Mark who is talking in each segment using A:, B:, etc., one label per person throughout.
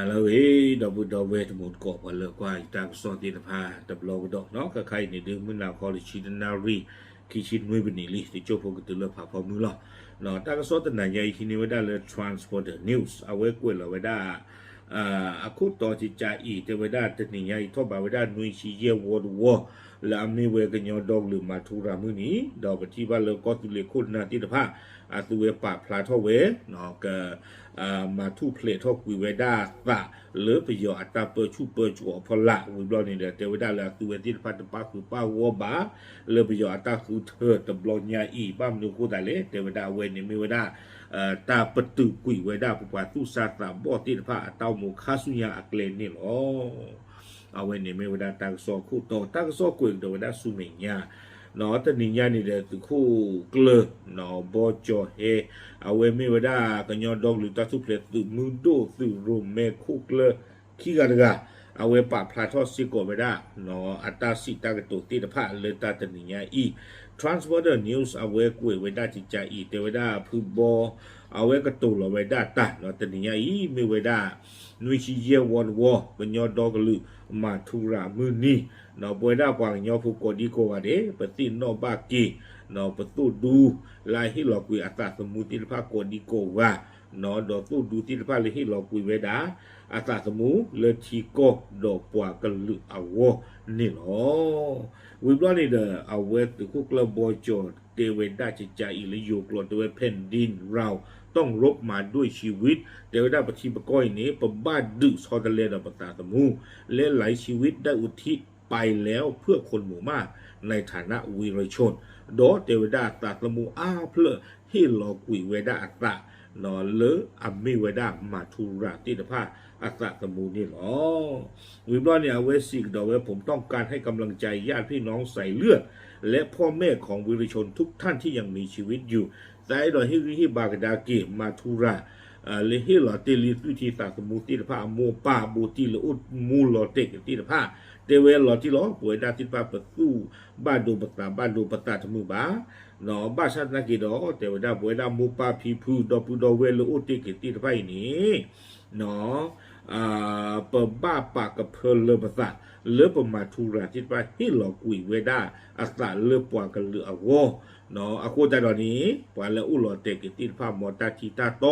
A: นั่นแล้วดอกบุดอกเวทมุนกอบกันเลยกว่าจากสอนตีนพาดับลองดอกเนาะก็ใครในเดือนมื่อนาคอลิชิดนารีคิชิดมือเป็นนิลิที่โจพกตัวเลือกผ่าพอมือหรอเนาะแต่ก็สอนแต่ไหนใหญ่ที่นี่ไว้ได้เลย transporter news เอาไว้กวนเราไว้ได้อาคุต่อจิตใจอีแต่ไว้ได้แต่นี่ใหญ่ทั่วไปไว้ได้นุยชีเยวอร์วอแล้วมีเวกันยอดอกหรือมาทุรามือนี้ดอกปฏิบัติเลยก็ตุเลคุณนาติดผ้าตัวปะพลาทเวเนาะก็มาทุเพลทอกวิเวดาตะหรือประโยชน์อัตราเปิดชูเปิดจั่วพละวิบลอนี่เดียวแต่เวดาแล้วตัวติดผ้าตะปาคือป้าวัวบ้าหรือประโยชน์อัตราคือเธอตะบลอนยาอีบ้ามนูกูแต่เละแต่เวดาเวนี่ไม่เวดาตาประตูกุยเวดาปุปาตุสาตาบ่ติดผ้าเต้าหมูคาสุญญาอักเลนนี่หรอเอาไว้เนี่ยไม่เวดาตังโซคู่โตตังโซกุยเดเวดาสุเมียเนาะแต่นิยานี่เดียวคือคู่เกลือเนาะบ่จอเฮเอาไว้ไม่เวดากันยอดอกหรือตาทุเพลตุมือโดตุรุมเมคู่เกลือขี้กันกะเอาไว้ปะพลาทอสิโกเวดาเนาะอัตราสิตากระตุติดผ้าเลยตาตนิยาอี transporter news เอาไว้กุยเวดาจิตใจอีเตเวดาพืบบอเอาไว้กระตุลเวดาตาเนาะตนิยาอีไม่เวดานุยชิเยวอนวอกันยอดอกหรือมาทุรามือนี้เนาะบวยดากวางยอผู้กดีโกวาเดปตินอบากีเนาะประตูดูลายที่หลอกกุยอัตราสมุติภาคกดีโกวาเนาะดอกตู้ดูที่ภาคเลยที่หลอกกุยเวดาอัตราสมุเลทีโกดอกปวากันลืออาวนี่เนาะวิบลอนี่เดอเอาเวตุคุกระบอยโจเตเวดาจิตใจอิริโยกลอตเวแผ่นดินเราต้องรบมาด้วยชีวิตเดี๋ยวได้ปฏิบัติก้อยนี้ประบ้านดึกซอดเลนปตาตมูและหลายชีวิตได้อุทิศไปแล้วเพื่อคนหมู่มากในฐานะวีรชนโดเทวดาตาตมูเพื่อให้หลอกุยเวดาอัตตานอเลออัมมิเวดามาทุราติดภาอัตตตมูนี่หรอวิบลอเนี่ยเวสิกดอกเวผมต้องการให้กำลังใจญาติพี่น้องใส่เลือดและพ่อแม่ของวีรชนทุกท่านที่ยังมีชีวิตอยู่แต่ดอยฮิบากดาเกมาทุราเลหิลอเตลิตุทีตาสมุติดภาโมปาบูติลอุดมูลอเตกติดภาเตเวลอที่ล้อป่วยดาติปาประตูบ้านดูปตาบ้านดูปตาทมือบาเนาะบ้านชาตินักกีฬาเตวดาป่วยดามูปาพีพูดอปูดอเวลอุติกติดภานี้เนาะเปิดบ้าปากกับเพลเลภาษาเลือประมาทุราติดภาฮิลอกุยเวดาอัสตาเลือปวากันเลืออวเนาะอากูใจตอนนี้ปวาละอุลอเตกติดภามอตาทีตาโต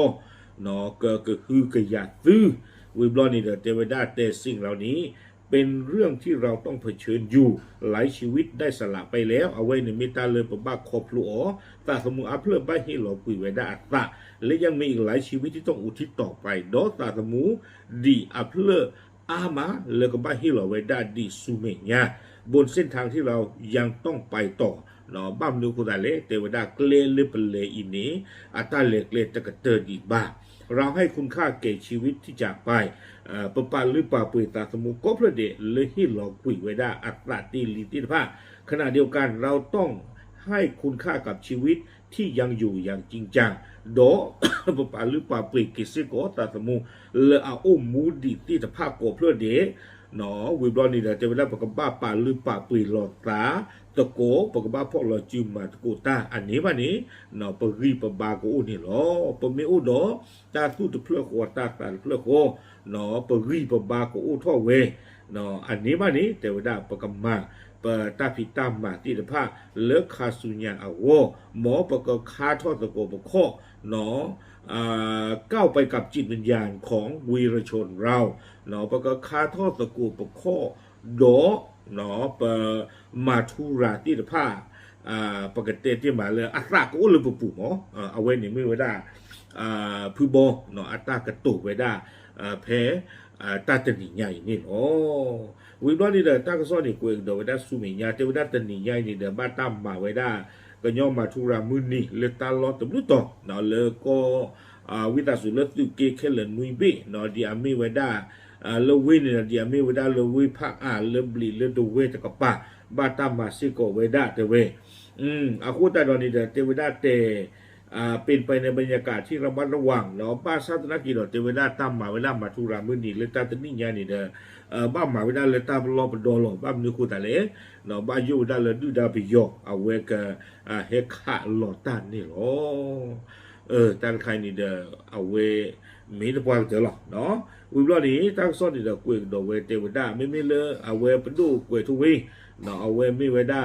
A: เนาะก็คือกระยาซื้อวิบลอนี่เทวดาแต่สิ่งเหล่านี้เป็นเรื่องที่เราต้องเผชิญอยู่หลายชีวิตได้สละไปแล้วเอาไว้ในเมตาเลยปะบ้าขอบลูอ๋อตาสมุอาเพื่อใบให้หลอกุยเวดาอัตตะและยังมีอีกหลายชีวิตที่ต้องอุทิศต่อไปดอตาสมุดีอัพเลอามาเลก็ใบให้หลอเวดาดีซูเมญาบนเส้นทางที่เรายังต้องไปต่อเนาะบ้ามนูกุดาเลเทวดาเกลเลเปเลอินีอัตตาเลเกลตะกะเตอดีบ้าเราให้คุณค่าแก่ชีวิตที่จากไปปะปาหรือป่าปุยตาสมุก็พระเดชเลยที่หลอกกุยไว้ได้อัตตาตีลิติภาขณะเดียวกันเราต้องให้คุณค่ากับชีวิตที่ยังอยู่อย่างจริงจังโดปะปาหรือป่าปุยกิสิโกตาสมุเลอาอุมูดิติภาโกพระเดชเนาะวิบลอนี่จะเวลาปะกบ้าป่าหรือป่าปุยหลอดตาตะโกปะกบ้าพวกเราจิมมาตะโกตาอันนี้วันนี้เนาะปะรีปะบาโกอุนี่หรอปะเมอุดอตาสู้ตะเพลือโคตาตาเพลือโคเนาะปะรีปะบาโกอุท่อเวเนาะอันนี้วันนี้แต่ว่าปะกมาปะตาพิตามมาติดภาเลิกคาสุญญาอาวหมอปะกคาทอตะโกปะข้อเนาะก้าวไปกับจิตวิญญาณของวีรชนเราเนาะปะกคาทอตะโกปะข้อโดเนาะปะมาทุราติดภาปกติที่มาเลยอัตราก็อุลปุปุหมอเอาไว้ในมือไว้ได้พือบเนาะอัตรากระตุกไว้ได้แพ้ตาตนิใหญ่นี่โอ้วิบลอนี่เด้อตากระซ้อนนี่กูเองเดี๋ยวไว้ได้สุเมียเทวดาตนิใหญ่นี่เด้อบ้านตามมาไว้ได้ก็ย่อมมาทุรามือนี่เลตาลอตบลุตอเนาะเลก็วิตาสุเลตุเกเคเลนุยเบเนาะดีอามีไว้ได้เลวินเนี่ยดีอามีไว้ได้เลวิพักเลบลีเลดูเวตะกะปะบ้านตามมาซิโกไว้ได้เตเวอาคูตาดอนนี่เด้อเทวดาเตเป็นไปในบรรยากาศที่ระมัดระวังเนาะบ้านซาตนักกีฬาเทวดาตามมาเวลามาทุรามือนี่เลตาตนิญานี่เด้อบ้านมาเวลาเลตาลอปดอลบ้านนึกูตาเลเนาะบ้านยูดาเลดูดาปิโยเอาเวกเฮคาลอตานี่หรอ ตันใครนี่เดอเอาเวมีตะปอยเจอหรอเนาะวิบล้อนี้ตั้งซ้อนนี่เดอกุยดอกเวเทวดาไม่เลอเอาเวปดูกุยทุวีเนาะเอาเวไม่เวดา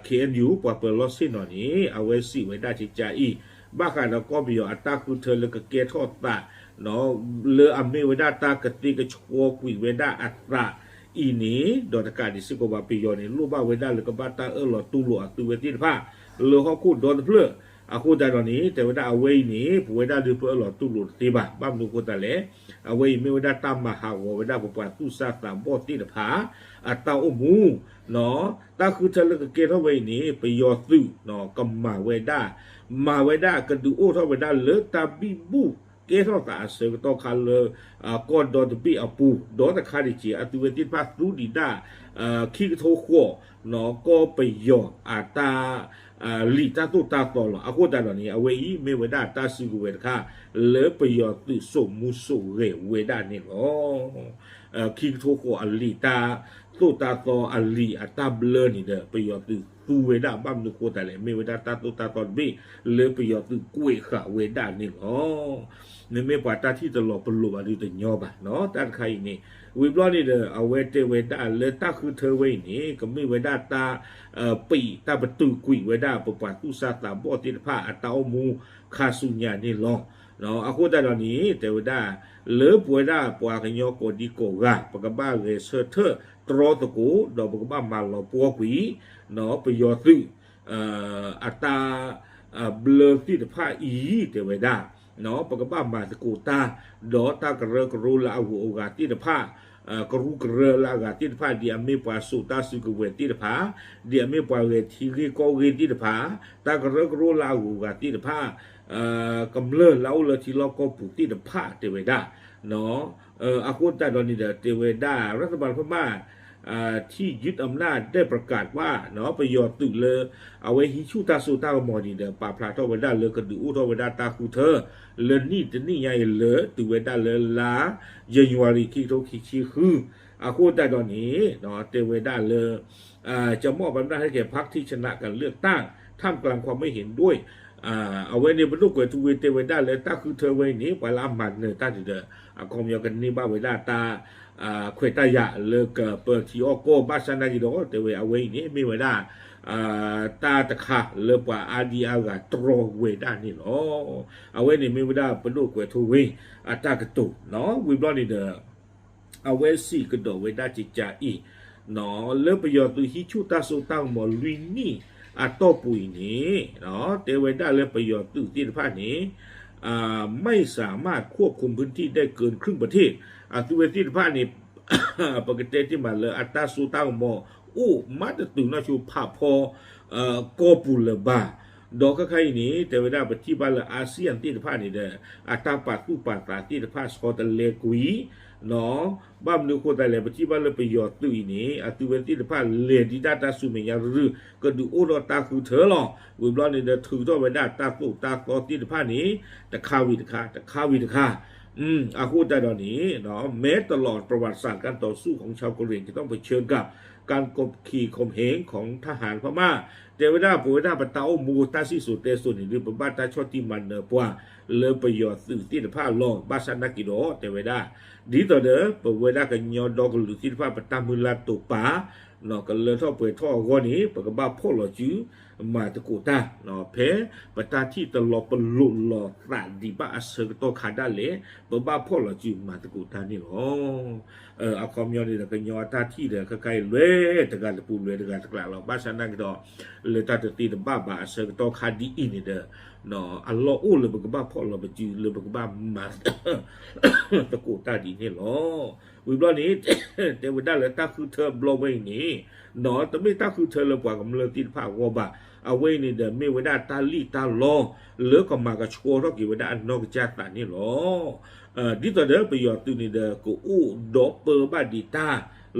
A: KNU ปะเปลอสินอนี้เอาเวสิเวดาจิจาอีบ้ากันแล้วก็มีอัตตาคือเธอเลยก็เกทอดตาเนาะเลออเมเวดาตากติกชัวกุยเวดาอัตราอีนี้ดอกการดิสิกบาปิยอนี่รูปบ้าเวดาเลยก็บ้าตาหลอตูหลอตูเวติผ้าเลอเขาคูดโดนเพื่ออาคูดาตอนนี้แต่เวลาเอาไว้นี้ผู้เวลาดูเพื่อหลอดตู้หลุดตีบ่าบ้ามดูคนแต่เละเอาไว้ไม่เวลาตามมาหาเวลาปปาตู้ซาตามบอตีนผาอัตตาอมูเนาะตาคือเธอเลิกเกทเอาไว้นี้ไปยอซื้อเนาะก็มาเวดากระดูโอเท่าเวดาเลิกตาบิบูเกทเอาตาเสือต้องคันเลยก้อนดอนตบีอาปูดอนตะคาดิจีอัตุเวติพัสรูดีด้าคิกโทโคเนาะก็ไปยออัตตาลีตาตุตาตอลอากูตาลนี้เอาไว้ไม่เวดาตาสิกเวดค่ะเลไปยอตุสมุสุเรเวดานี่อ๋อคิงโทโกอลีตาตุตาตออลีอัตาเบลนี่เด้อไปยอตุตูเวดาบ้ามนุโกตาเลยไม่เวดาตาตุตาตอนบีเลไปยอตุกุยค่ะเวดานี่อ๋อเนี่ยไม่ปาตาที่ตลอดปลุกอะไรตัวย่อบ่เนาะด้านใครนี่วิบล้อนี่เด้อเอาเวเตเวดาเลตาคือเธอไว้นี่ก็ไม่เวดาตาปีตาประตูกุยเวดาปปาตุซาตาบอติผ้าอัตาอมูคาสุญญานี่ลองเนาะอากูตาตอนนี้แต่เวดาเลปเวดาปวากันยอโกดิโกกะปกบ้าเรเซเธอตรอตะกูดอกปกบ้ามาลอปัวกุยเนาะไปยอตุอัตาเบลติผ้าอีแต่เวดาเนาะปกบ้ามาตะกูตาดอตากระกรูลาหูโอกาติผ้ากรูกระลากาติผ้าเดียมีปาสุตาสุกเวติผ้าเดียมีปาเวทีรีโกเวติผ้าตากระกรูลาหูกาติผ้ากำเริบเล่าเลยที่เราก็ปุติผ้าเทวดาเนาะอากุตาดอนิเดเทวดารัฐบาลพม่าที่ยึดอำนาจได้ประกาศว่าเนาะประโยชน์ตึกเลยเอาไว้ฮิชูตาสูตามอดีเดป่าพลาทเวดาเลยกระดูอุทเวดาตาคูเธอเลยนี่จะนี่ใหญ่เลยตึกเวดาเลยลาเยนวารีคิโตคิชิคืออากุตาดอนี้เนาะเทวดาเลยจะมอบอำนาจให้แก่พรรคที่ชนะการเลือกตั้งท่ามกลางความไม่เห็นด้วยเอาไว้ในบรรลุกวยทูเวเตเวดาเลยตาคือเธอไว้นี้ไปละมันเนตาจิเดคอมยอกันนี่บ้าเวดาตาเควตายะเลิกเปิดทีโอโกบาสันนาจิโดเตเวเอาไว้นี้มีเวดาตาตะขาเลิกว่าอาดีอากาตรอเวดานี่เนาะเอาไว้ในมีเวดาบรรลุกวยทูเวตากระตุเนาะวิบลอนี่เดเอาไว้สี่กระโดเวดาจิจาอีเนาะเลิกประโยชน์ตัวฮิชูตาโซตังหมอลุยนี่อัตโตปุยนี้เนาะเทวดาเลยประโยชน์ตื่นที่ผ้านี้ไม่สามารถควบคุมพื้นที่ได้เกินครึ่งประเทศตัวเวทีผ้านี้ปกติที่มาเลยอัตตาสูตังโมมาจะตื่นนาชูผ้าพโกปุลบาดอกใครนี้เทวดาปฏิบัติละอาเซียนที่ผ้านี้เด้ออัตตาปัดผู้ปัดตาที่ผ้าสกอตเลกุยเนาะบ้ามนุโคตาเลปฏิบัติละประโยชน์ตื่นนี้ตัวเวทีผ้าเลดีดาตาสุเมียรือก็ดูโอรตาคือเธอหรอวิบล้อนี่เด้อถือตัวเวดาตาตุตาต่อที่ผ้านี้แต่ข้าวิตค่าอาคูตาดอนนี้เนาะแม้ตลอดประวัติศาสตร์การต่อสู้ของชาวกะเหรี่ยงจะต้องเผชิญกับการกบขี่ข่มเหงของทหารพม่าเทวดาปูดาปะเตามูตาซิสุเตสุนิหรือปบ้าตาชอติมันเนปัวเลประโยชน์สื่อที่ผ้าลองบาสันนักกิโดเทวดาดีต่อเด้อปเวดากันยอดอกหรือที่ผ้าปะตามุลาตุปาเนาะกันเลยท่อเปิดท่อก้อนนี้ปกบ้าพ่อหล่อจื้อมาตะกูตาเนาะเพปตาที่ตลอดปลุหล่อตาดีบ้าเสกโตขาดาเลปบ้าพ่อหล่อจื้อมาตะกูตานี่หรอเอาคอมยอนี่กันยอตาที่เด้อใกล้ๆเลยตะการตะปูเลยตะการตะกลางเราบ้านฉันนั่งดอเลยตาตะตีตะบ้าเสกโตขาดีอินเด้อเนาะอัลลอฮ์เลยปกบ้าพ่อหล่อมาจื้อเลยปกบ้ามาตะกูตาดีนี่หรอวิบล้อนี้เทวดาเลยตาคือเธอบล็อกไว้นี่เนาะแต่ไม่ตาคือเธอเลยกว่ากำเนิดที่ผ้าวบะเอาไว้ในเดิมไม่เวดาตาลีตาลอเหลือก็มากับชัวร์รอกกี่เวดานอกจากตานี่หรอดิต่อเดิมประโยชน์ตัวนี้เดิมก็ดอปเปอร์บาดิตา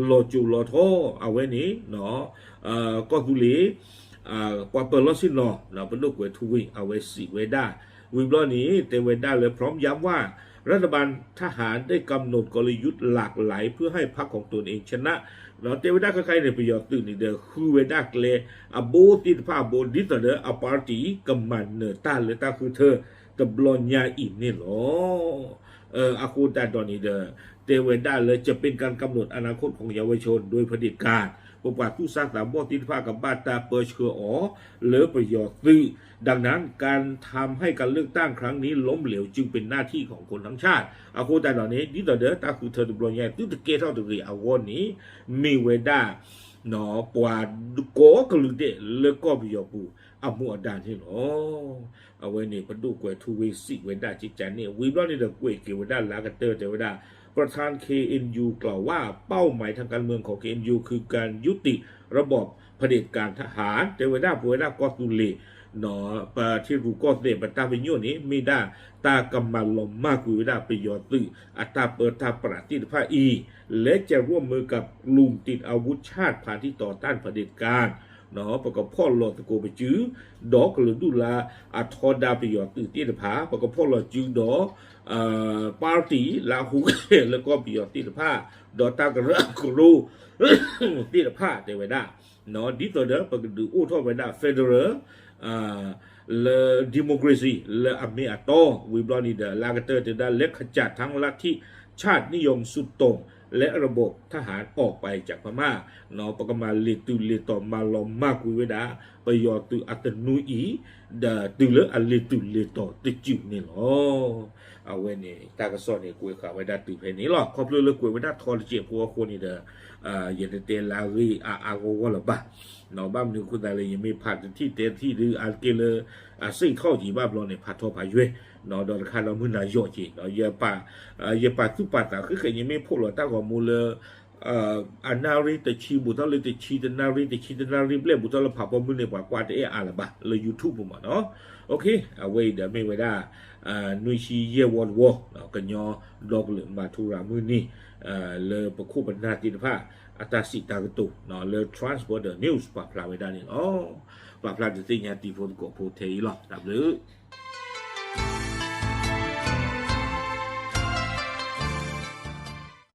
A: โลจูโลโทเอาไว้นี้เนาะก็ตุลี ปอเปิดลอสินลอเราเป็นลูกเวทุวิเอาไว้สิเวดาวิบล้อนี้เตเวดาเลยพร้อมย้ำว่ารัฐบาลทหารได้กำหนดกลยุทธ์หลากหลายเพื่อให้พรรคของตนเองชนะเราเตเวดาใครในประโยชน์ตื่นนี่เด้อคือเวดาเกลอโบติดผ้าโบดิตเด้ออปาร์ตีกัมมันเนตาเลยตาคือเธอตบลอนยาอินนี่หรออากูตาตอนนี้เด้อเตเวดาเลยจะเป็นการกำหนดอนาคตของเยาวชนโดยเผด็จการปกปักผู้สร้างสามบอติดผ้ากับบ้านตาเปิดเชืออ๋อเหลือประโยชน์ตื้อดังนั้นการทำให้การเลือกตั้งครั้งนี้ล้มเหลวจึงเป็นหน้าที่ของคนทั้งชาติอากูตาตอนนี้ดิตเด้อตาคือเธอตบลอนยาตื้อตะเกเท่าตะรีอาวอนนี้มีเวดาเนาะปวาดโกกลุเดเลือกก็ประโยชน์ปูอามัวดานที่หรอเอาไว้นี่ประดูกวยทูเวสิเวดาจิตใจเนี่ยวิบล้อนี่เด็กกวยเกวดาลากาเตอร์เจวดาประธาน KNU กล่าวว่าเป้าหมายทางการเมืองของ KNU คือการยุติระบอบเผด็จการทหารเจวดาปวยดากอตุเลเนาะปะที่รูกอเดปตาเปโยนี้มีได้ตากำมันลมมากกว่าได้ประโยชน์ตื้ออัตราเปิดตาปราติภาอีและจะร่วมมือกับกลุ่มติดอาวุธชาติผ่านที่ต่อต้านเผด็จการเนาะประกอบพ่อหลอดตะโกไปจื้อดอกหรือดูลาอัทอดาประโยชน์ตื้อตีนผาประกอบพ่อหลอดจื้อดอปาร์ตี้ลาหูแล้วก็ประโยชน์ตีนผาดอตากระกรูตีนผาเทวดาเนาะดิตัวเด้อประกอบดูอู้ทอไปได้เฟเดอร์le democracy le อเมริกาวิบลอนีเดลากาเตอร์จะได้เล็กขจัดทั้งลัทธิชาตินิยมสุดโต่งและระบบทหารออกไปจากพม่าเนาะประกมาเลตุเลตอมาลอมมากกุยเวดาประโยชน์ตุอัตนุอีเดตุเลอเลตุเลตอติจิวนี่หรอเอาไว้นี่ตากระสอนนี่กุยข่าวไว้ได้ตุเพนี่หรอครอบเรื่องกุยไว้ได้ทอร์เจียพัวคนนี่เดเยนเตลารีอาโกวะละบะเนาะบ้านนึงคุณตาเลยยังไม่ผ่านที่เตที่หรืออาเกเลสิ่งเข้าจีบ้าบลอเนี่ยพัดทอพายุเนาะดอนคาเรามือนายโยจีเนาะเยป่าทุป่าตาคือเคยยังไม่พูดหรอกตั้งแต่มูลอันนารีแต่ชีบุตรเลยแต่ชีแต่นารีแต่ชีแต่นารีเปลี่ยนบุตรเราผ่าปมือเนี่ยกว่าแต่อะไรบ้าเลยยูทูบผมเนาะโอเคเอาไว้เดี๋ยวไม่ไว้ได้นุยชีเยวอลวอเนาะกันยอดอกเหลืองมาทุรามือนี่เลยประคู่บรรณาตินภาอัตสิตากตุเนาะเลย transport the news ปะพลาไว้ได้เนี่ยอ๋อปะพลาจะสิ่งที่ตีโฟนโกโพเทอีหรอกดับเลย